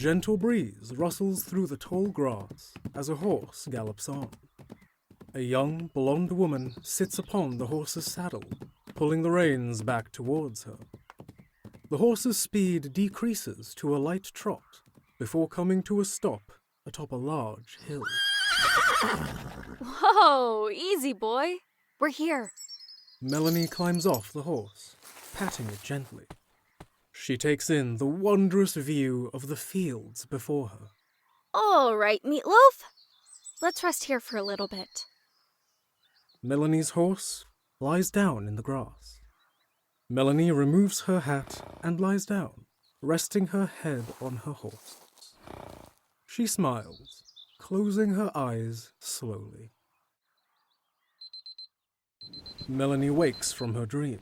gentle breeze rustles through the tall grass as a horse gallops on. A young, blonde woman sits upon the horse's saddle, pulling the reins back towards her. The horse's speed decreases to a light trot before coming to a stop atop a large hill. Whoa, easy, boy. We're here. Melanie climbs off the horse, patting it gently. She takes in the wondrous view of the fields before her. All right, Meatloaf. Let's rest here for a little bit. Melanie's horse lies down in the grass. Melanie removes her hat and lies down, resting her head on her horse. She smiles, closing her eyes slowly. Melanie wakes from her dream.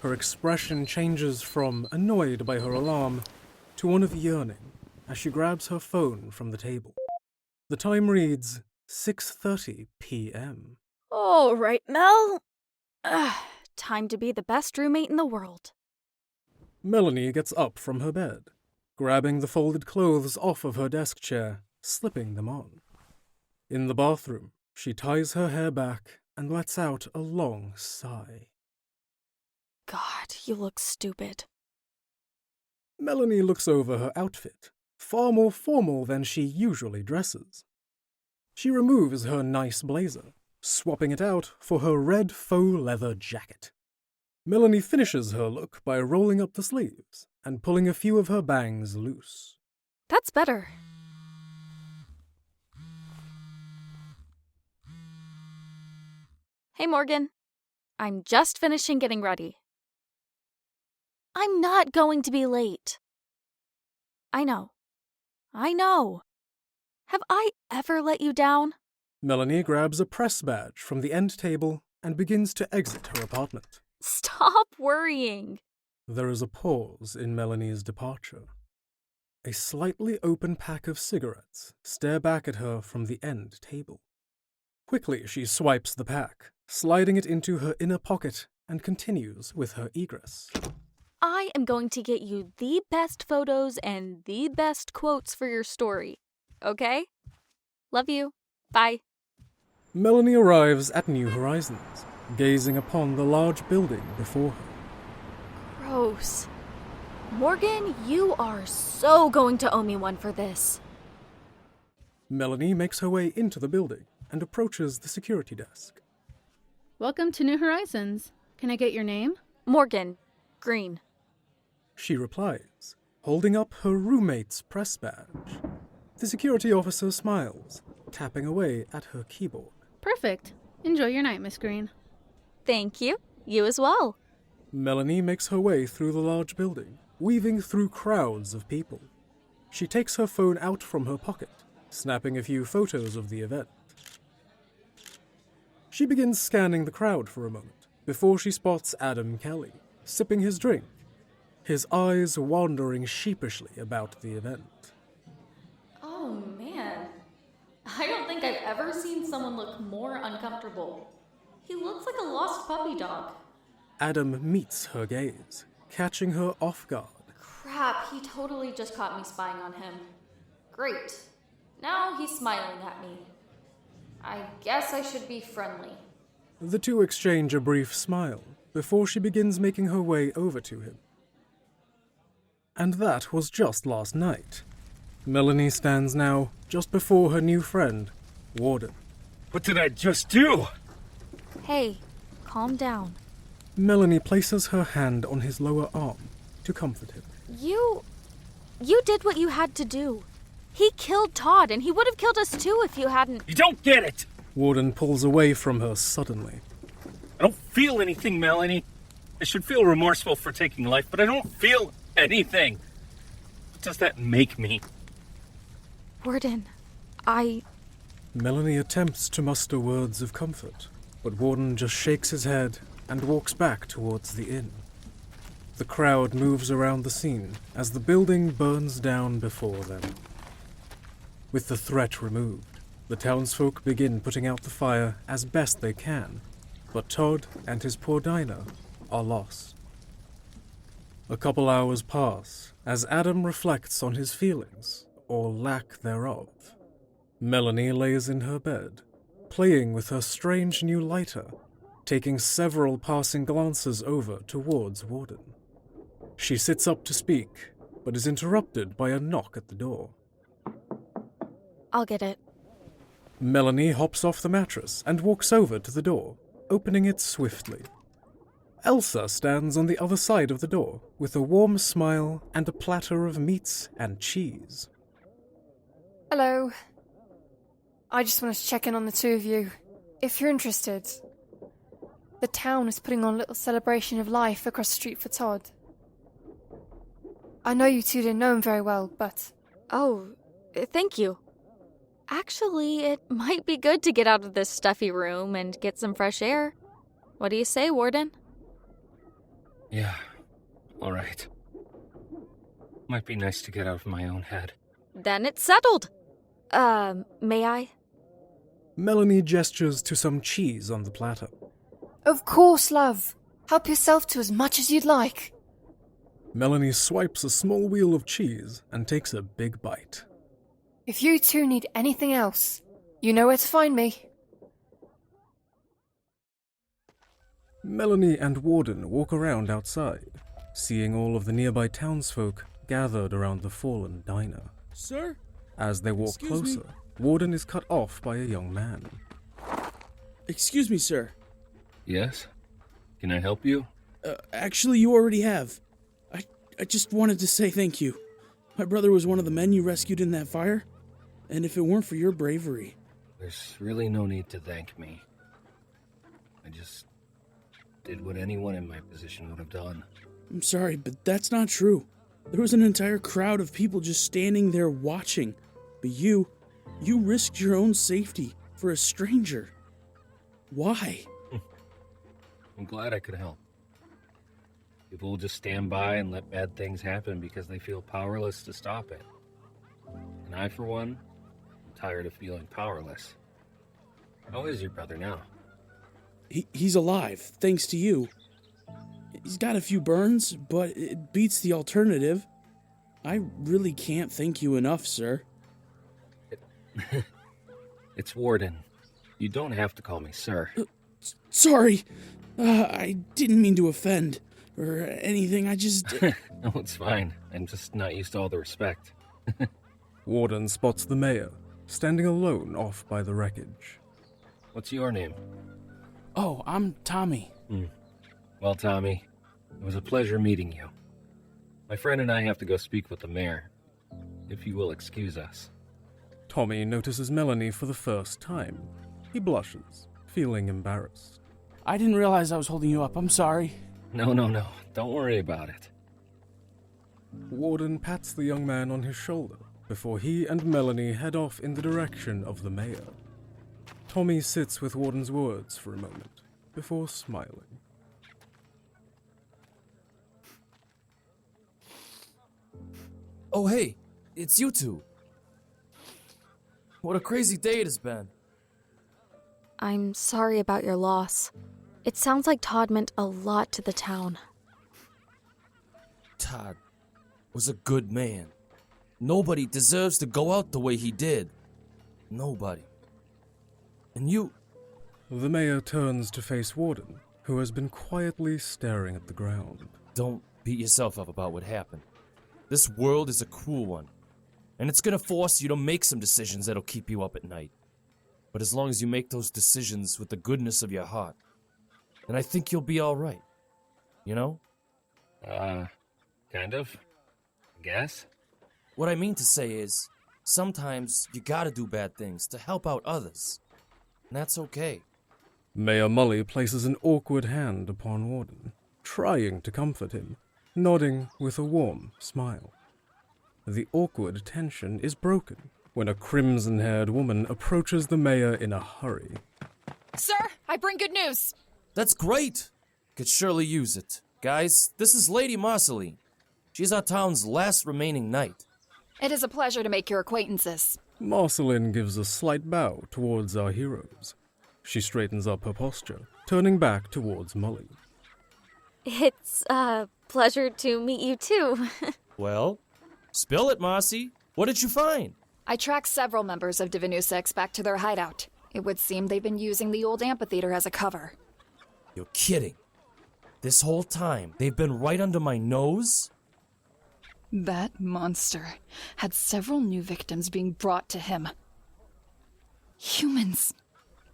Her expression changes from annoyed by her alarm to one of yearning as she grabs her phone from the table. The time reads 6:30 p.m. All right, Mel. Time to be the best roommate in the world. Melanie gets up from her bed, grabbing the folded clothes off of her desk chair, slipping them on. In the bathroom, she ties her hair back and lets out a long sigh. God, you look stupid. Melanie looks over her outfit, far more formal than she usually dresses. She removes her nice blazer, swapping it out for her red faux leather jacket. Melanie finishes her look by rolling up the sleeves and pulling a few of her bangs loose. That's better. Hey, Morgan. I'm just finishing getting ready. I'm not going to be late. I know. Have I ever let you down? Melanie grabs a press badge from the end table and begins to exit her apartment. Stop worrying. There is a pause in Melanie's departure. A slightly open pack of cigarettes stare back at her from the end table. Quickly, she swipes the pack, sliding it into her inner pocket, and continues with her egress. I am going to get you the best photos and the best quotes for your story. Okay? Love you. Bye. Melanie arrives at New Horizons, gazing upon the large building before her. Gross. Morgan, you are so going to owe me one for this. Melanie makes her way into the building and approaches the security desk. Welcome to New Horizons. Can I get your name? Morgan. Green. She replies, holding up her roommate's press badge. The security officer smiles, tapping away at her keyboard. Perfect. Enjoy your night, Miss Green. Thank you. You as well. Melanie makes her way through the large building, weaving through crowds of people. She takes her phone out from her pocket, snapping a few photos of the event. She begins scanning the crowd for a moment, before she spots Adam Kelly, sipping his drink, his eyes wandering sheepishly about the event. Oh, man. I don't think I've ever seen someone look more uncomfortable. He looks like a lost puppy dog. Adam meets her gaze, catching her off guard. Crap, he totally just caught me spying on him. Great. Now he's smiling at me. I guess I should be friendly. The two exchange a brief smile before she begins making her way over to him. And that was just last night. Melanie stands now just before her new friend, Warden. What did I just do? Hey, calm down. Melanie places her hand on his lower arm to comfort him. You did what you had to do. He killed Todd, and he would have killed us too if you hadn't... You don't get it! Warden pulls away from her suddenly. I don't feel anything, Melanie. I should feel remorseful for taking life, but I don't feel anything. What does that make me? Warden, Melanie attempts to muster words of comfort, but Warden just shakes his head and walks back towards the inn. The crowd moves around the scene as the building burns down before them. With the threat removed, the townsfolk begin putting out the fire as best they can, but Todd and his poor diner are lost. A couple hours pass as Adam reflects on his feelings, or lack thereof. Melanie lays in her bed, playing with her strange new lighter, taking several passing glances over towards Warden. She sits up to speak, but is interrupted by a knock at the door. I'll get it. Melanie hops off the mattress and walks over to the door, opening it swiftly. Elsa stands on the other side of the door with a warm smile and a platter of meats and cheese. Hello. I just wanted to check in on the two of you, if you're interested. The town is putting on a little celebration of life across the street for Todd. I know you two didn't know him very well, but... Oh, thank you. Actually, it might be good to get out of this stuffy room and get some fresh air. What do you say, Warden? Yeah, all right. Might be nice to get out of my own head. Then it's settled. May I? Melanie gestures to some cheese on the platter. Of course, love. Help yourself to as much as you'd like. Melanie swipes a small wheel of cheese and takes a big bite. If you two need anything else, you know where to find me. Melanie and Warden walk around outside, seeing all of the nearby townsfolk gathered around the fallen diner. Sir? As they walk closer, Warden is cut off by a young man. Excuse me, sir. Yes? Can I help you? Actually, you already have. I just wanted to say thank you. My brother was one of the men you rescued in that fire, and if it weren't for your bravery... There's really no need to thank me. I just did what anyone in my position would have done. I'm sorry, but that's not true. There was an entire crowd of people just standing there watching. But you risked your own safety for a stranger. Why? I'm glad I could help. People will just stand by and let bad things happen because they feel powerless to stop it. And I, for one, am tired of feeling powerless. How is your brother now? He's alive, thanks to you. He's got a few burns, but it beats the alternative. I really can't thank you enough, sir. It's Warden. You don't have to call me sir. Sorry. I didn't mean to offend or anything. I just... No, it's fine. I'm just not used to all the respect. Warden spots the mayor, standing alone off by the wreckage. What's your name? Oh, I'm Tommy. Well, Tommy, it was a pleasure meeting you. My friend and I have to go speak with the mayor, if you will excuse us. Tommy notices Melanie for the first time. He blushes, feeling embarrassed. I didn't realize I was holding you up. I'm sorry. No. Don't worry about it. Warden pats the young man on his shoulder before he and Melanie head off in the direction of the mayor. Tommy sits with Warden's words for a moment before smiling. Oh, hey, it's you two. What a crazy day it has been. I'm sorry about your loss. It sounds like Todd meant a lot to the town. Todd was a good man. Nobody deserves to go out the way he did. Nobody. And you... The mayor turns to face Warden, who has been quietly staring at the ground. Don't beat yourself up about what happened. This world is a cruel one, and it's gonna force you to make some decisions that'll keep you up at night. But as long as you make those decisions with the goodness of your heart, then I think you'll be alright. You know? Kind of. I guess. What I mean to say is, sometimes you gotta do bad things to help out others. And that's okay. Mayor Mully places an awkward hand upon Warden, trying to comfort him, nodding with a warm smile. The awkward tension is broken when a crimson-haired woman approaches the mayor in a hurry. Sir, I bring good news. That's great! Could surely use it. Guys, this is Lady Marceline. She's our town's last remaining knight. It is a pleasure to make your acquaintances. Marceline gives a slight bow towards our heroes. She straightens up her posture, turning back towards Mully. It's a pleasure to meet you too. Well, spill it, Marcy. What did you find? I tracked several members of Divinusex back to their hideout. It would seem they've been using the old amphitheater as a cover. You're kidding. This whole time, they've been right under my nose? That monster had several new victims being brought to him. Humans.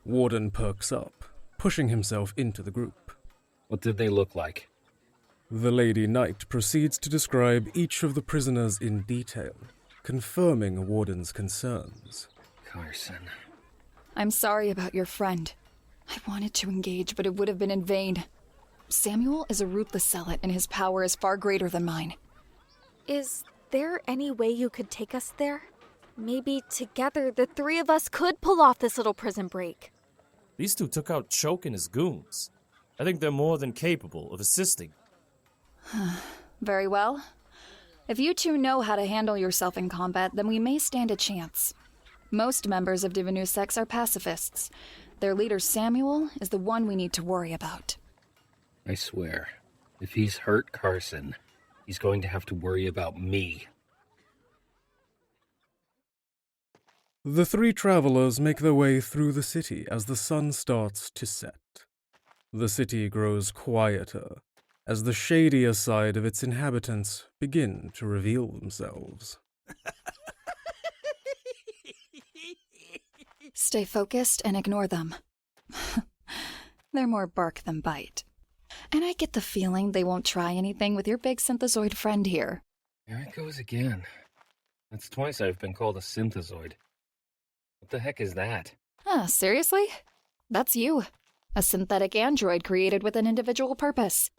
Warden perks up, pushing himself into the group. What did they look like? The Lady Knight proceeds to describe each of the prisoners in detail, confirming Warden's concerns. Carson. I'm sorry about your friend. I wanted to engage, but it would have been in vain. Samuel is a ruthless zealot, and his power is far greater than mine. Is there any way you could take us there? Maybe together the three of us could pull off this little prison break. These two took out Choke and his goons. I think they're more than capable of assisting. Very well. If you two know how to handle yourself in combat, then we may stand a chance. Most members of Divinusex are pacifists. Their leader, Samuel, is the one we need to worry about. I swear, if he's hurt Carson, he's going to have to worry about me. The three travelers make their way through the city as the sun starts to set. The city grows quieter as the shadier side of its inhabitants begin to reveal themselves. Stay focused and ignore them. They're more bark than bite. And I get the feeling they won't try anything with your big synthezoid friend here. There it goes again. That's twice I've been called a synthezoid. What the heck is that? Seriously? That's you. A synthetic android created with an individual purpose.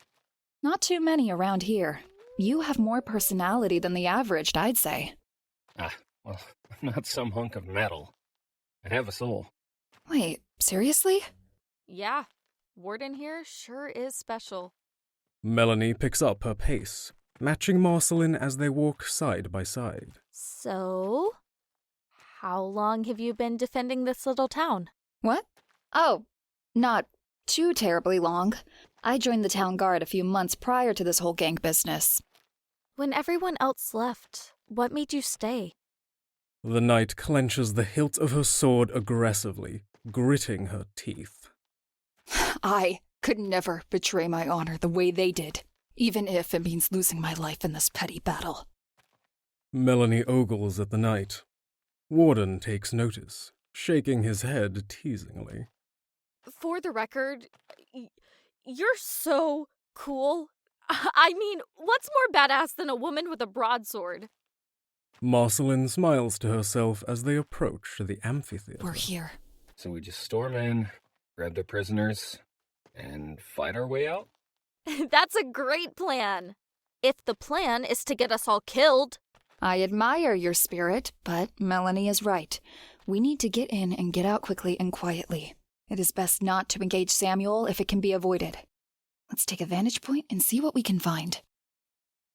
Not too many around here. You have more personality than the average, I'd say. Well, I'm not some hunk of metal. I have a soul. Wait, seriously? Yeah, Warden here sure is special. Melanie picks up her pace, matching Marceline as they walk side by side. So, how long have you been defending this little town? What? Oh, not too terribly long. I joined the town guard a few months prior to this whole gang business. When everyone else left, what made you stay? The knight clenches the hilt of her sword aggressively, gritting her teeth. I could never betray my honor the way they did, even if it means losing my life in this petty battle. Melanie ogles at the knight. Warden takes notice, shaking his head teasingly. For the record, you're so cool. I mean, what's more badass than a woman with a broadsword? Marceline smiles to herself as they approach the amphitheater. We're here. So we just storm in, grab the prisoners, and fight our way out? That's a great plan. If the plan is to get us all killed. I admire your spirit, but Melanie is right. We need to get in and get out quickly and quietly. It is best not to engage Samuel if it can be avoided. Let's take a vantage point and see what we can find.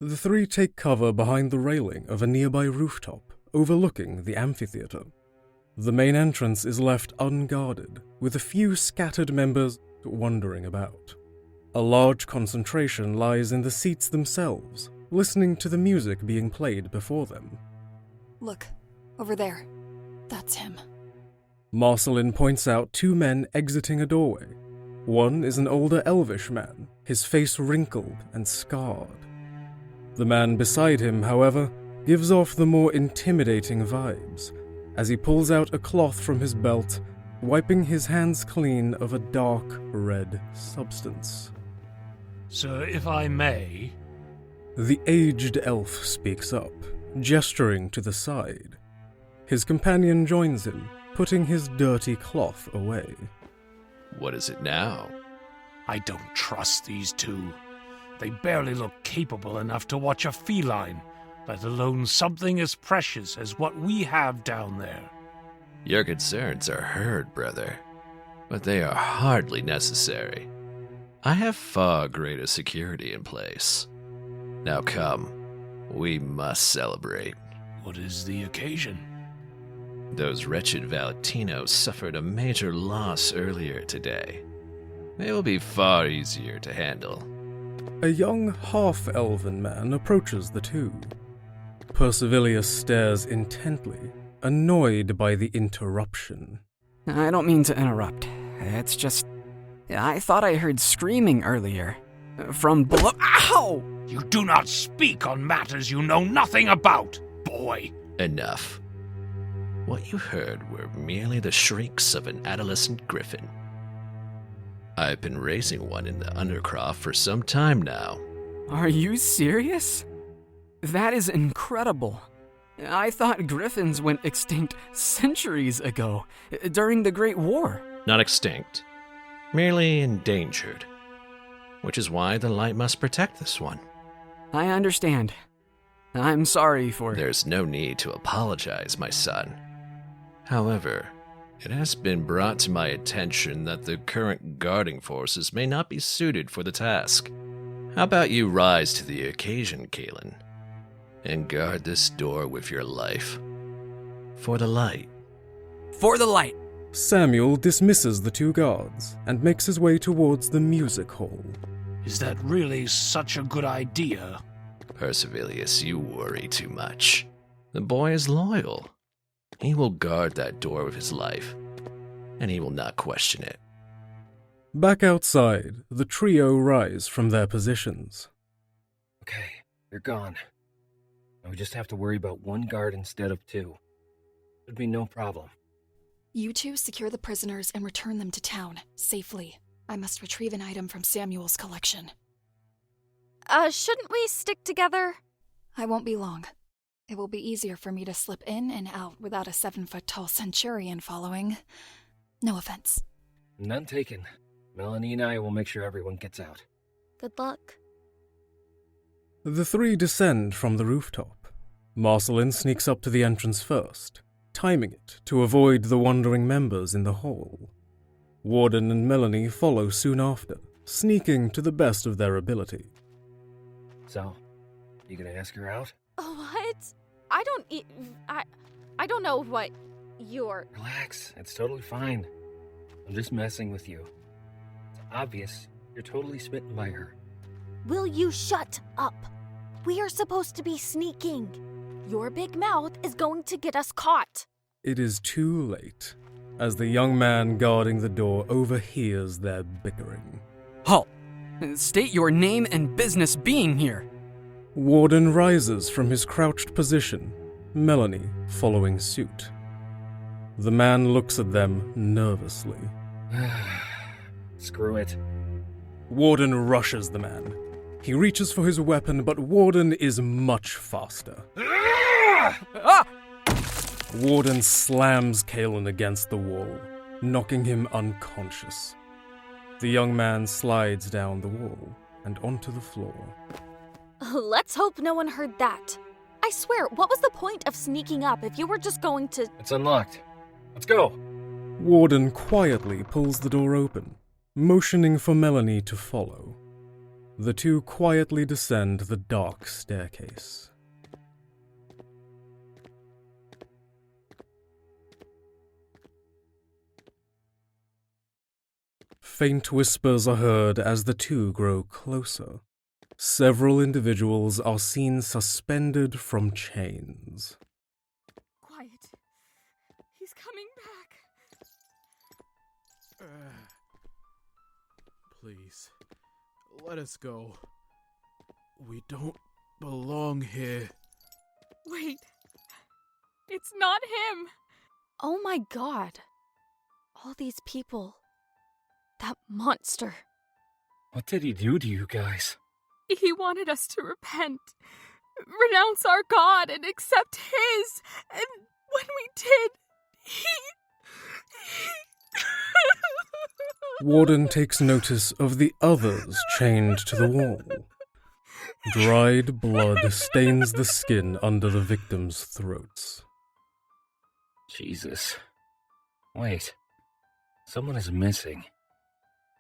The three take cover behind the railing of a nearby rooftop, overlooking the amphitheater. The main entrance is left unguarded, with a few scattered members wandering about. A large concentration lies in the seats themselves, listening to the music being played before them. Look, over there. That's him. Marceline points out two men exiting a doorway. One is an older elvish man, his face wrinkled and scarred. The man beside him, however, gives off the more intimidating vibes, as he pulls out a cloth from his belt, wiping his hands clean of a dark red substance. Sir, if I may... The aged elf speaks up, gesturing to the side. His companion joins him, putting his dirty cloth away. What is it now? I don't trust these two. They barely look capable enough to watch a feline, let alone something as precious as what we have down there. Your concerns are heard, brother, but they are hardly necessary. I have far greater security in place. Now come, we must celebrate. What is the occasion? Those wretched Valentinos suffered a major loss earlier today. They will be far easier to handle. A young half-elven man approaches the two. Percivilius stares intently, annoyed by the interruption. I don't mean to interrupt. It's just... I thought I heard screaming earlier. From below... Ow! You do not speak on matters you know nothing about, boy. Enough. What you heard were merely the shrieks of an adolescent griffin. I've been raising one in the Undercroft for some time now. Are you serious? That is incredible. I thought griffins went extinct centuries ago, during the Great War. Not extinct, merely endangered. Which is why the light must protect this one. I understand. I'm sorry for... There's no need to apologize, my son. However, it has been brought to my attention that the current guarding forces may not be suited for the task. How about you rise to the occasion, Kalen, and guard this door with your life. For the light. For the light! Samuel dismisses the two guards and makes his way towards the music hall. Is that really such a good idea? Percivilius, you worry too much. The boy is loyal. He will guard that door with his life, and he will not question it. Back outside, the trio rise from their positions. Okay, they're gone. Now we just have to worry about one guard instead of two. Should be no problem. You two secure the prisoners and return them to town, safely. I must retrieve an item from Samuel's collection. Shouldn't we stick together? I won't be long. It will be easier for me to slip in and out without a 7-foot-tall centurion following. No offense. None taken. Melanie and I will make sure everyone gets out. Good luck. The three descend from the rooftop. Marcelin sneaks up to the entrance first, timing it to avoid the wandering members in the hall. Warden and Melanie follow soon after, sneaking to the best of their ability. So, you gonna ask her out? What? I don't know what you're... Relax, it's totally fine. I'm just messing with you. It's obvious you're totally smitten by her. Will you shut up? We are supposed to be sneaking. Your big mouth is going to get us caught. It is too late, as the young man guarding the door overhears their bickering. Halt! State your name and business being here. Warden rises from his crouched position, Melanie following suit. The man looks at them nervously. Screw it. Warden rushes the man. He reaches for his weapon, but Warden is much faster. Warden slams Kalen against the wall, knocking him unconscious. The young man slides down the wall and onto the floor. Let's hope no one heard that. I swear, what was the point of sneaking up if you were just going to... It's unlocked. Let's go. Warden quietly pulls the door open, motioning for Melanie to follow. The two quietly descend the dark staircase. Faint whispers are heard as the two grow closer. Several individuals are seen suspended from chains. Quiet. He's coming back. Please, let us go. We don't belong here. Wait. It's not him. Oh my god. All these people. That monster. What did he do to you guys? He wanted us to repent, renounce our God, and accept his. And when we did, he... Warden takes notice of the others chained to the wall. Dried blood stains the skin under the victims' throats. Jesus. Wait. Someone is missing.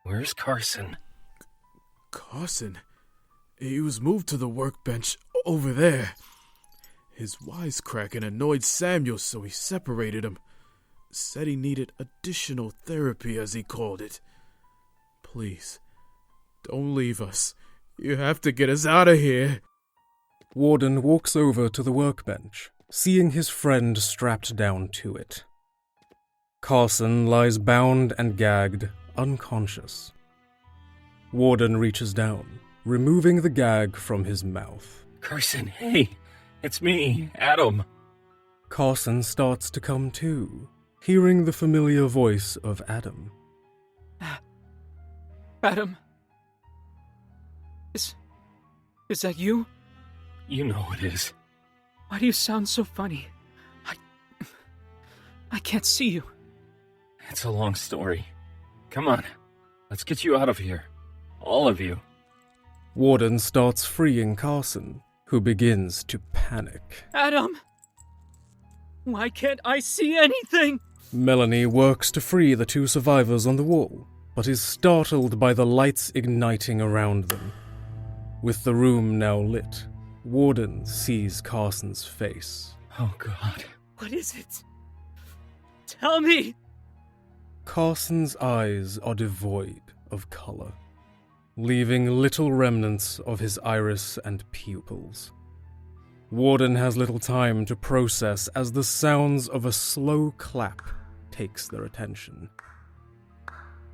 Where's Carson? Carson? He was moved to the workbench over there. His wisecracking annoyed Samuel, so he separated him. Said he needed additional therapy, as he called it. Please, don't leave us. You have to get us out of here. Warden walks over to the workbench, seeing his friend strapped down to it. Carson lies bound and gagged, unconscious. Warden reaches down, removing the gag from his mouth. Carson, hey, it's me, Adam. Carson starts to come to, hearing the familiar voice of Adam. Adam? Is that you? You know it is. Why do you sound so funny? I can't see you. It's a long story. Come on, let's get you out of here. All of you. Warden starts freeing Carson, who begins to panic. Adam! Why can't I see anything? Melanie works to free the two survivors on the wall, but is startled by the lights igniting around them. With the room now lit, Warden sees Carson's face. Oh, God. What is it? Tell me! Carson's eyes are devoid of color, leaving little remnants of his iris and pupils. Warden has little time to process as the sounds of a slow clap takes their attention.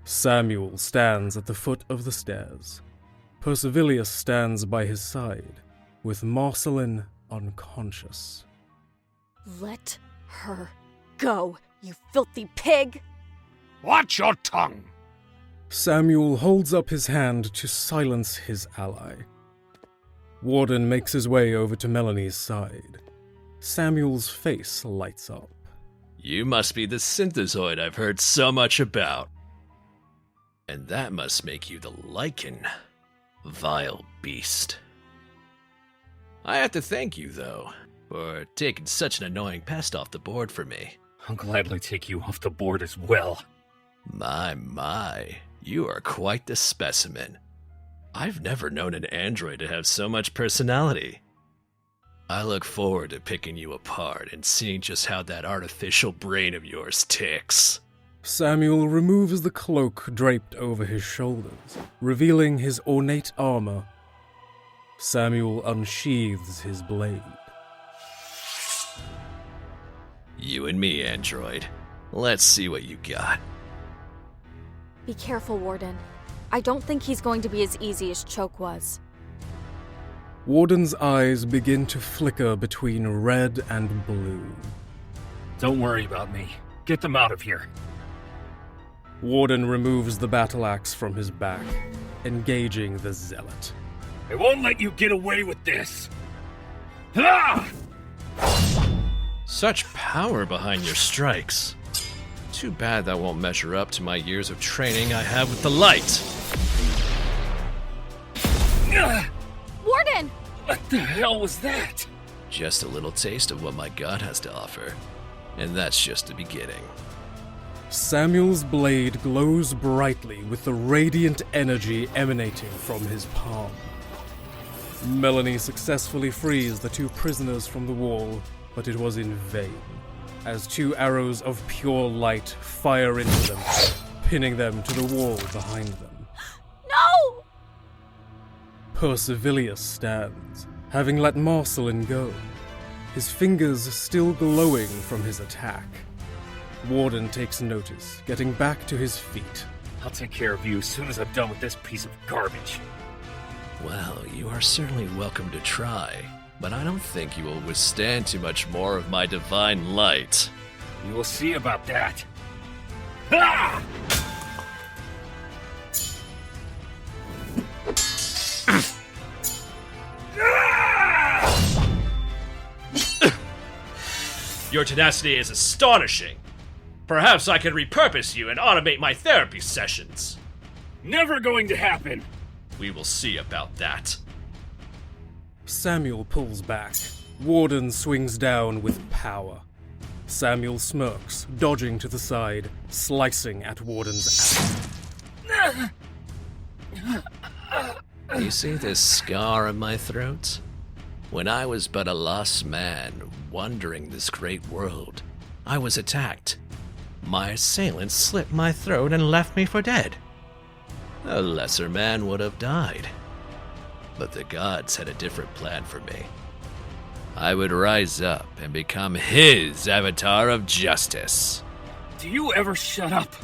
Samuel stands at the foot of the stairs. Percivilius stands by his side, with Marceline unconscious. Let her go, you filthy pig! Watch your tongue! Samuel holds up his hand to silence his ally. Warden makes his way over to Melanie's side. Samuel's face lights up. You must be the synthezoid I've heard so much about. And that must make you the lichen. Vile beast. I have to thank you, though, for taking such an annoying pest off the board for me. I'll gladly take you off the board as well. My, you are quite the specimen. I've never known an android to have so much personality. I look forward to picking you apart and seeing just how that artificial brain of yours ticks. Samuel removes the cloak draped over his shoulders, revealing his ornate armor. Samuel unsheathes his blade. You and me, android. Let's see what you got. Be careful, Warden. I don't think he's going to be as easy as Choke was. Warden's eyes begin to flicker between red and blue. Don't worry about me. Get them out of here. Warden removes the battle axe from his back, engaging the zealot. I won't let you get away with this! Ah! Such power behind your strikes. Too bad that won't measure up to my years of training I have with the light. Warden! What the hell was that? Just a little taste of what my god has to offer. And that's just the beginning. Samuel's blade glows brightly with the radiant energy emanating from his palm. Melanie successfully frees the two prisoners from the wall, but it was in vain, as two arrows of pure light fire into them, pinning them to the wall behind them. No! Percivilius stands, having let Marceline go, his fingers still glowing from his attack. Warden takes notice, getting back to his feet. I'll take care of you as soon as I'm done with this piece of garbage. Well, you are certainly welcome to try, but I don't think you will withstand too much more of my divine light. We will see about that. Ah! Your tenacity is astonishing. Perhaps I could repurpose you and automate my therapy sessions. Never going to happen. We will see about that. Samuel pulls back. Warden swings down with power. Samuel smirks, dodging to the side, slicing at Warden's axe. You see this scar on my throat? When I was but a lost man, wandering this great world, I was attacked. My assailant slit my throat and left me for dead. A lesser man would have died. But the gods had a different plan for me. I would rise up and become his avatar of justice. Do you ever shut up?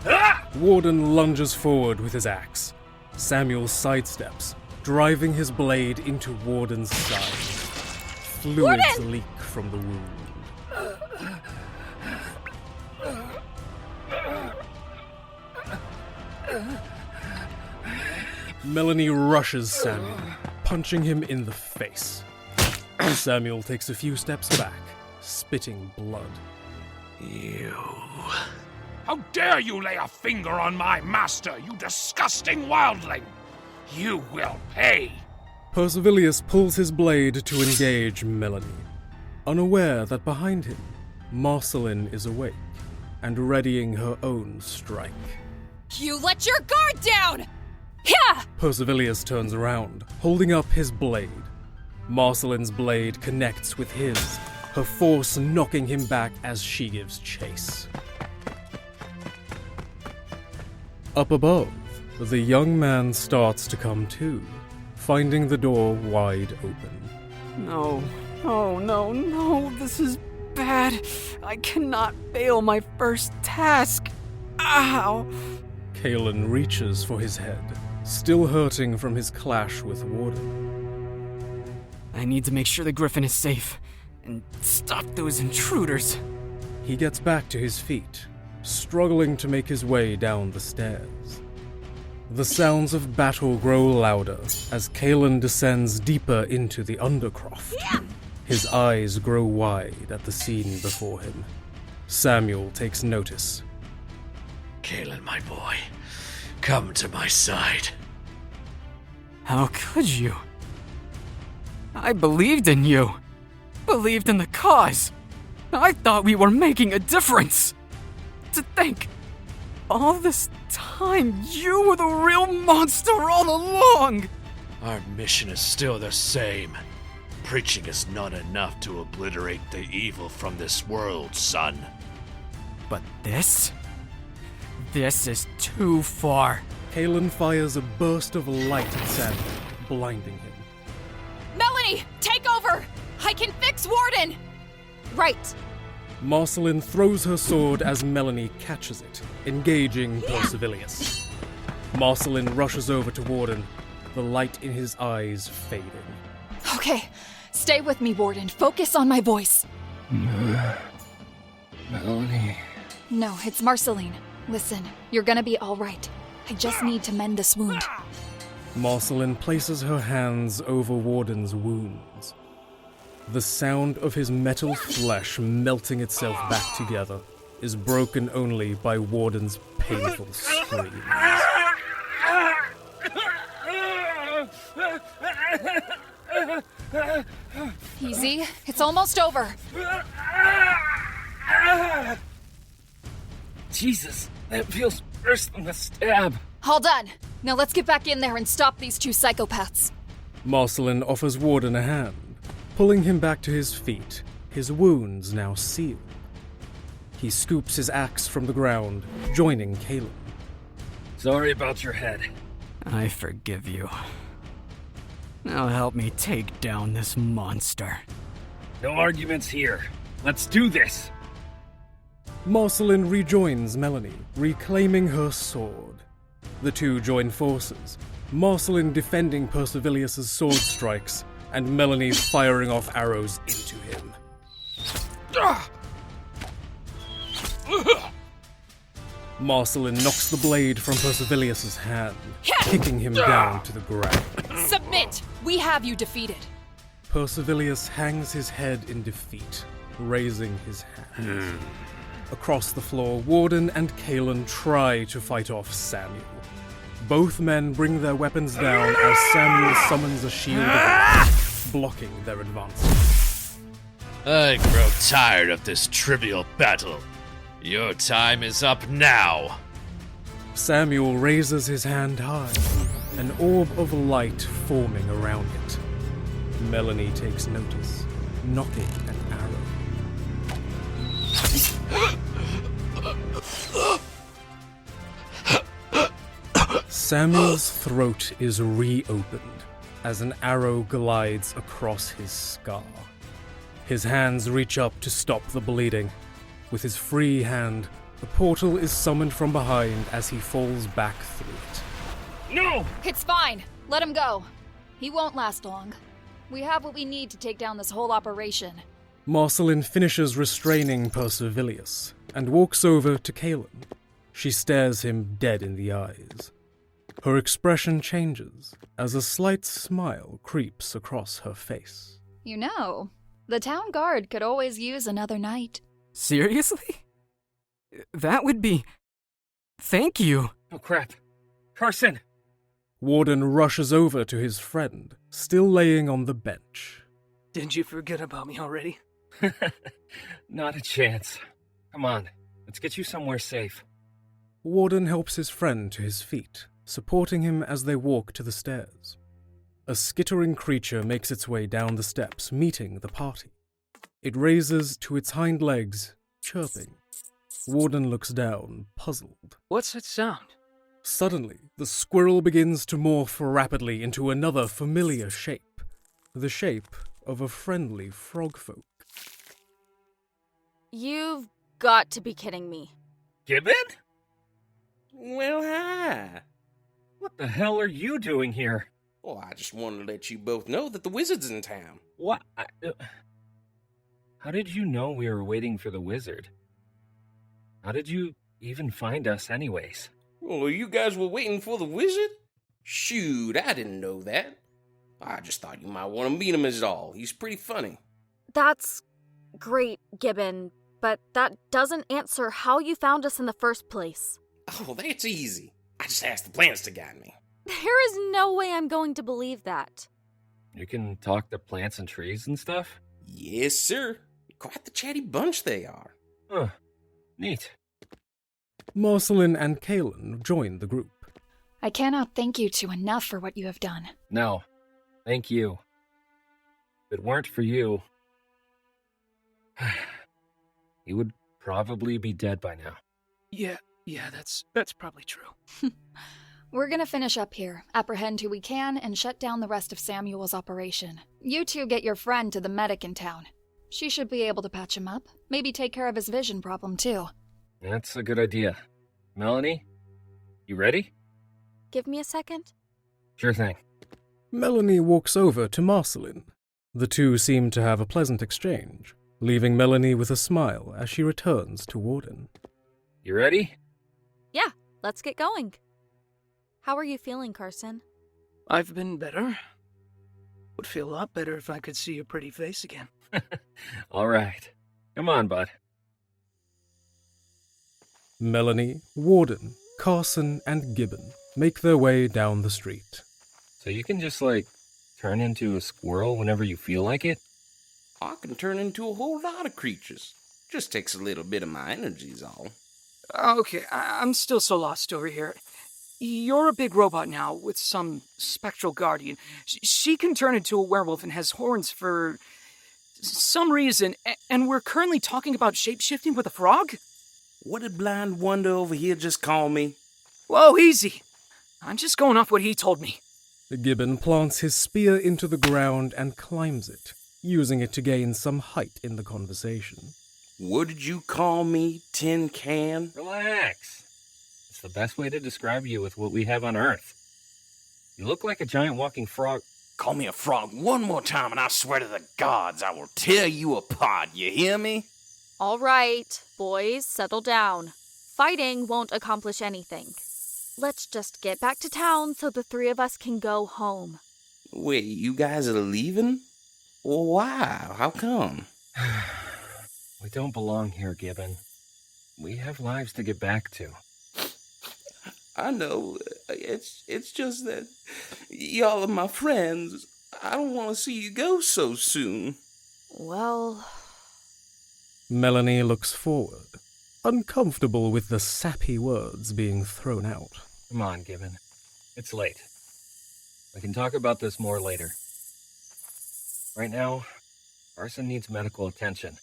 Ah! Warden lunges forward with his axe. Samuel sidesteps, driving his blade into Warden's side. Fluids leak from the wound. Melanie rushes Samuel, punching him in the face. Samuel takes a few steps back, spitting blood. You... How dare you lay a finger on my master, you disgusting wildling! You will pay! Persevilius pulls his blade to engage Melanie, unaware that behind him, Marceline is awake and readying her own strike. You let your guard down! Yeah! Persevilius turns around, holding up his blade. Marceline's blade connects with his, her force knocking him back as she gives chase. Up above, the young man starts to come to, finding the door wide open. No, this is bad. I cannot fail my first task. Ow! Kalen reaches for his head, still hurting from his clash with Warden. I need to make sure the Griffin is safe, and stop those intruders. He gets back to his feet, struggling to make his way down the stairs. The sounds of battle grow louder as Kalen descends deeper into the undercroft. Yeah. His eyes grow wide at the scene before him. Samuel takes notice. Kalen, my boy, come to my side. How could you? I believed in you. Believed in the cause. I thought we were making a difference. To think, all this time you were the real monster all along. Our mission is still the same. Preaching is not enough to obliterate the evil from this world, son. But this is too far. Kalen fires a burst of light at Samuel, blinding him. Melanie, take over! I can fix Warden! Right. Marceline throws her sword as Melanie catches it, engaging Persevilius. Marceline rushes over to Warden, the light in his eyes fading. Okay, stay with me, Warden. Focus on my voice. Melanie. No, it's Marceline. Listen, you're gonna be all right. I just need to mend this wound. Marceline places her hands over Warden's wounds. The sound of his metal flesh melting itself back together is broken only by Warden's painful screams. Easy, it's almost over. Jesus, that feels worse than the stab. All done. Now let's get back in there and stop these two psychopaths. Marceline offers Warden a hand, pulling him back to his feet, his wounds now sealed. He scoops his axe from the ground, joining Kalen. Sorry about your head. I forgive you. Now help me take down this monster. No arguments here. Let's do this. Marceline rejoins Melanie, reclaiming her sword. The two join forces, Marceline defending Persevilius' sword strikes, and Melanie firing off arrows into him. Marceline knocks the blade from Persevilius' hand, kicking him down to the ground. Submit! We have you defeated. Persevilius hangs his head in defeat, raising his hands. Across the floor, Warden and Kalen try to fight off Samuel. Both men bring their weapons down as Samuel summons a shield of light, blocking their advance. I grow tired of this trivial battle. Your time is up now. Samuel raises his hand high, an orb of light forming around it. Melanie takes notice, knocking an arrow. Samuel's throat is reopened, as an arrow glides across his scar. His hands reach up to stop the bleeding. With his free hand, the portal is summoned from behind as he falls back through it. No! It's fine. Let him go. He won't last long. We have what we need to take down this whole operation. Marceline finishes restraining Percivilius and walks over to Kaelin. She stares him dead in the eyes. Her expression changes as a slight smile creeps across her face. You know, the town guard could always use another night. Seriously? That would be... Thank you. Oh, crap. Carson! Warden rushes over to his friend, still laying on the bench. Didn't you forget about me already? Not a chance. Come on, let's get you somewhere safe. Warden helps his friend to his feet, supporting him as they walk to the stairs. A skittering creature makes its way down the steps, meeting the party. It raises to its hind legs, chirping. Warden looks down, puzzled. What's that sound? Suddenly, the squirrel begins to morph rapidly into another familiar shape. The shape of a friendly frogfolk. You've got to be kidding me. Gibbon? Well, hi. What the hell are you doing here? Well, I just wanted to let you both know that the wizard's in town. What? How did you know we were waiting for the wizard? How did you even find us anyways? Well, you guys were waiting for the wizard? Shoot, I didn't know that. I just thought you might want to meet him as all. He's pretty funny. That's great, Gibbon, but that doesn't answer how you found us in the first place. Oh, that's easy. I just asked the plants to guide me. There is no way I'm going to believe that. You can talk to plants and trees and stuff? Yes, sir. Quite the chatty bunch they are. Huh. Neat. Marceline and Kaelin join the group. I cannot thank you two enough for what you have done. No, thank you. If it weren't for you, he would probably be dead by now. Yeah, that's probably true. We're gonna finish up here, apprehend who we can, and shut down the rest of Samuel's operation. You two get your friend to the medic in town. She should be able to patch him up. Maybe take care of his vision problem, too. That's a good idea. Melanie, you ready? Give me a second. Sure thing. Melanie walks over to Marceline. The two seem to have a pleasant exchange, leaving Melanie with a smile as she returns to Warden. You ready? Yeah, let's get going. How are you feeling, Carson? I've been better. Would feel a lot better if I could see your pretty face again. All right. Come on, bud. Melanie, Warden, Carson, and Gibbon make their way down the street. So you can just, turn into a squirrel whenever you feel like it? I can turn into a whole lot of creatures. Just takes a little bit of my energy's all. Okay, I'm still so lost over here. You're a big robot now with some spectral guardian. She can turn into a werewolf and has horns for some reason, and we're currently talking about shape-shifting with a frog? What did Blind Wonder over here just call me? Whoa, easy. I'm just going off what he told me. Gibbon plants his spear into the ground and climbs it, using it to gain some height in the conversation. What did you call me, Tin Can? Relax. It's the best way to describe you with what we have on Earth. You look like a giant walking frog. Call me a frog one more time and I swear to the gods I will tear you apart, you hear me? All right, boys, settle down. Fighting won't accomplish anything. Let's just get back to town so the three of us can go home. Wait, you guys are leaving? Well, why? How come? We don't belong here, Gibbon. We have lives to get back to. I know. It's just that y'all are my friends. I don't want to see you go so soon. Well... Melanie looks forward, uncomfortable with the sappy words being thrown out. Come on, Gibbon. It's late. We can talk about this more later. Right now, Carson needs medical attention.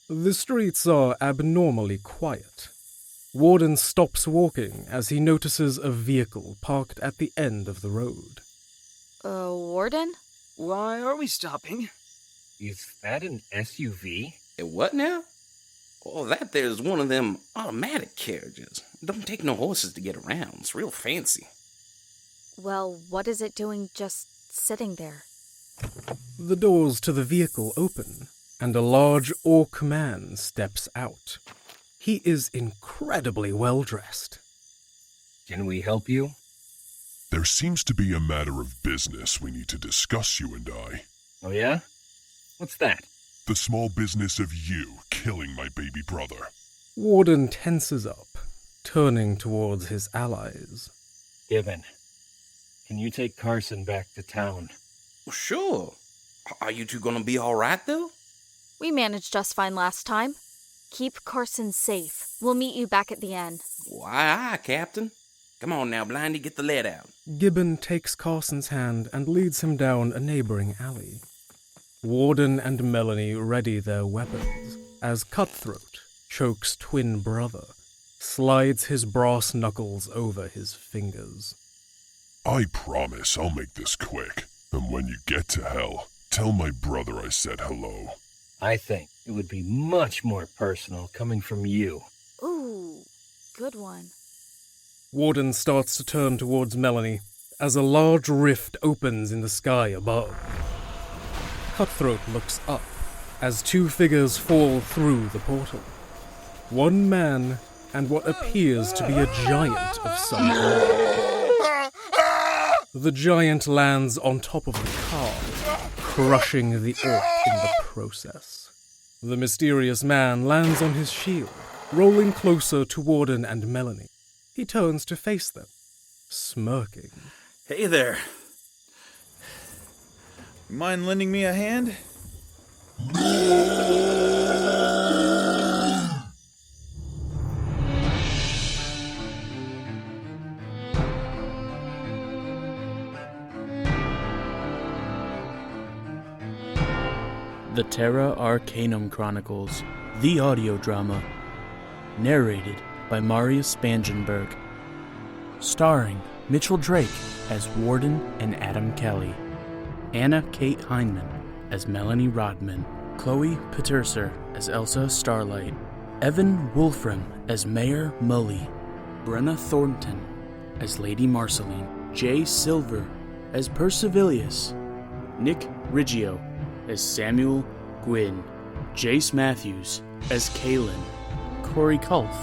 The streets are abnormally quiet. Warden stops walking as he notices a vehicle parked at the end of the road. Warden? Why are we stopping? Is that an SUV? What now? Oh, that there's one of them automatic carriages. Don't take no horses to get around. It's real fancy. Well, what is it doing just sitting there? The doors to the vehicle open, and a large orc man steps out. He is incredibly well-dressed. Can we help you? There seems to be a matter of business we need to discuss, you and I. Oh yeah? What's that? The small business of you killing my baby brother. Warden tenses up, turning towards his allies. Gibbon, can you take Carson back to town? Well, sure. Are you two gonna be alright, though? We managed just fine last time. Keep Carson safe. We'll meet you back at the inn. Why, Captain. Come on now, Blindy, get the lead out. Gibbon takes Carson's hand and leads him down a neighboring alley. Warden and Melanie ready their weapons as Cutthroat chokes twin brother, slides his brass knuckles over his fingers. I promise I'll make this quick, and when you get to hell, tell my brother I said hello. I think it would be much more personal coming from you. Ooh, good one. Warden starts to turn towards Melanie as a large rift opens in the sky above. Cutthroat looks up as two figures fall through the portal. One man and what appears to be a giant of some kind. The giant lands on top of the car, crushing the orc in the process. The mysterious man lands on his shield, rolling closer to Warden and Melanie. He turns to face them, smirking. Hey there. Mind lending me a hand? The Terra Arcanum Chronicles, the audio drama. Narrated by Marius Spangenberg. Starring Mitchell Drake as Warden and Adam Kelly. Anna Kate Hindman as Melanie Rodman. Chloe Pieterse as Elsa Starlight. Evan Wolfram as Mayor Mully. Brenna Thornton as Lady Marceline. Jay Silver as Persevilius. Nick Riggio as Samuel Gwynn. Jayce Matthews as Kalen. Corey Colf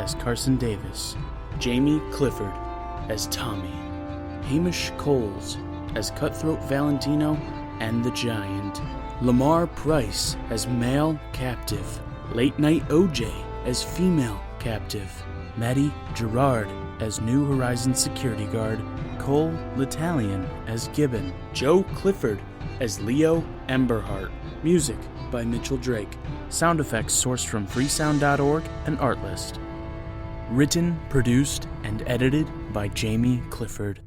as Carson Davis. Jamie Clifford as Tommy. Hamish Coles as Cutthroat Valentino and the Giant. LaMar Price as male captive. Latenightoj as female captive. Maddie Girouard as New Horizons security guard. Cole Litalien as Gibbon. Joe Clifford as Leo Emberheart. Music by Mitchell Drake. Sound effects sourced from freesound.org and Artlist. Written, produced, and edited by Jamie Clifford.